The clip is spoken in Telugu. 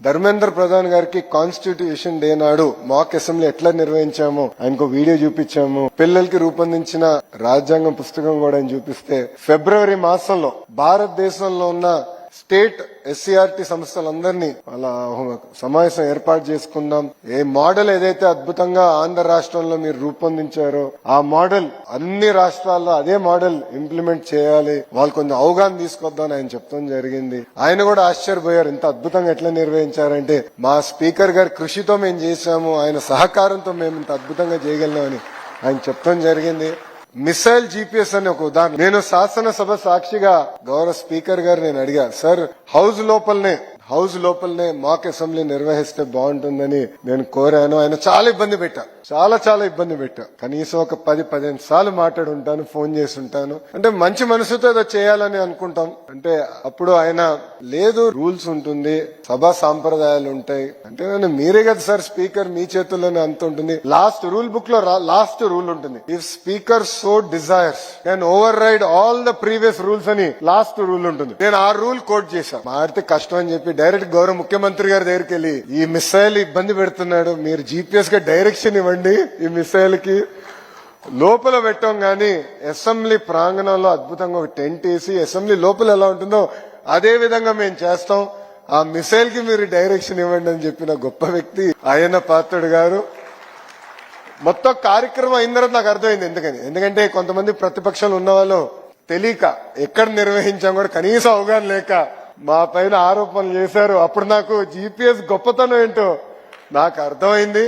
ధర్మేంద్ర ప్రధాన్ గారికి కాన్స్టిట్యూషన్ డే నాడు మాక్ అసెంబ్లీ ఎట్లా నిర్వహించామో ఆయనకు వీడియో చూపించాము. పిల్లలకి రూపొందించిన రాజ్యాంగం పుస్తకం కూడా ఆయన చూపిస్తే ఫిబ్రవరి మాసంలో భారతదేశంలో ఉన్న స్టేట్ ఎస్సీఆర్టీ సంస్థలందరినీ అలా సమావేశం ఏర్పాటు చేసుకుందాం. ఏ మోడల్ ఏదైతే అద్భుతంగా ఆంధ్ర రాష్ట్రంలో మీరు రూపొందించారో ఆ మోడల్ అన్ని రాష్ట్రాల్లో అదే మోడల్ ఇంప్లిమెంట్ చేయాలి, వాళ్ళు కొంచెం అవగాహన తీసుకొద్దామని ఆయన చెప్తాం జరిగింది. ఆయన కూడా ఆశ్చర్యపోయారు, ఇంత అద్భుతంగా ఎట్లా నిర్వహించారంటే మా స్పీకర్ గారి కృషితో మేము చేశాము, ఆయన సహకారంతో మేము ఇంత అద్భుతంగా చేయగలిగామని ఆయన చెప్తాం జరిగింది. మిసైల్ జీపీఎస్ అని ఒక ఉదాహరణ. నేను శాసనసభ సాక్షిగా గౌరవ స్పీకర్ గారు నేను అడిగా, సార్ హౌస్ లోపలనే మాక్ అసెంబ్లీ నిర్వహిస్తే బాగుంటుందని నేను కోరాను. ఆయన చాలా ఇబ్బంది పెట్టా, చాలా ఇబ్బంది పెట్టా. కనీసం ఒక 10-15 సార్లు మాట్లాడి ఉంటాను, ఫోన్ చేసి ఉంటాను. అంటే మంచి మనసుతో ఏదో చేయాలని అనుకుంటాం. అంటే అప్పుడు ఆయన లేదు, రూల్స్ ఉంటుంది, సభా సాంప్రదాయాలు ఉంటాయి. అంటే మీరే కదా సార్ స్పీకర్, మీ చేతుల్లోనే అంత ఉంటుంది. లాస్ట్ రూల్ బుక్ లో లాస్ట్ రూల్ ఉంటుంది, if speaker so desires can override all the previous rules అని లాస్ట్ రూల్ ఉంటుంది. నేను ఆ రూల్ కోట్ చేశాను. మాడితే కష్టం అని చెప్పి డైరెక్ట్ గౌరవ ముఖ్యమంత్రి గారి దగ్గరికి వెళ్ళి, ఈ మిసైల్ ఇబ్బంది పెడుతున్నాడు, మీరు జీపీఎస్ గా డైరెక్షన్ ఇవ్వండి, ఈ మిసైల్ కి లోపల పెట్టాం గానీ అసెంబ్లీ ప్రాంగణంలో అద్భుతంగా ఒక టెంట్ వేసి అసెంబ్లీ లోపల ఎలా ఉంటుందో అదే విధంగా మేము చేస్తాం, ఆ మిసైల్ కి మీరు డైరెక్షన్ ఇవ్వండి అని చెప్పిన గొప్ప వ్యక్తి అయ్యన్న పాత్రుడు గారు. మొత్తం కార్యక్రమం అయిన తర్వాత నాకు అర్థమైంది ఎందుకంటే కొంతమంది ప్రతిపక్షాలు ఉన్న వాళ్ళు తెలియక ఎక్కడ నిర్వహించాం కూడా కనీసం అవగాహన లేక మా పైన ఆరోపణలు చేశారు. అప్పుడు నాకు జీపీఎస్ గొప్పతనం ఏంటో నాకు అర్థమైంది.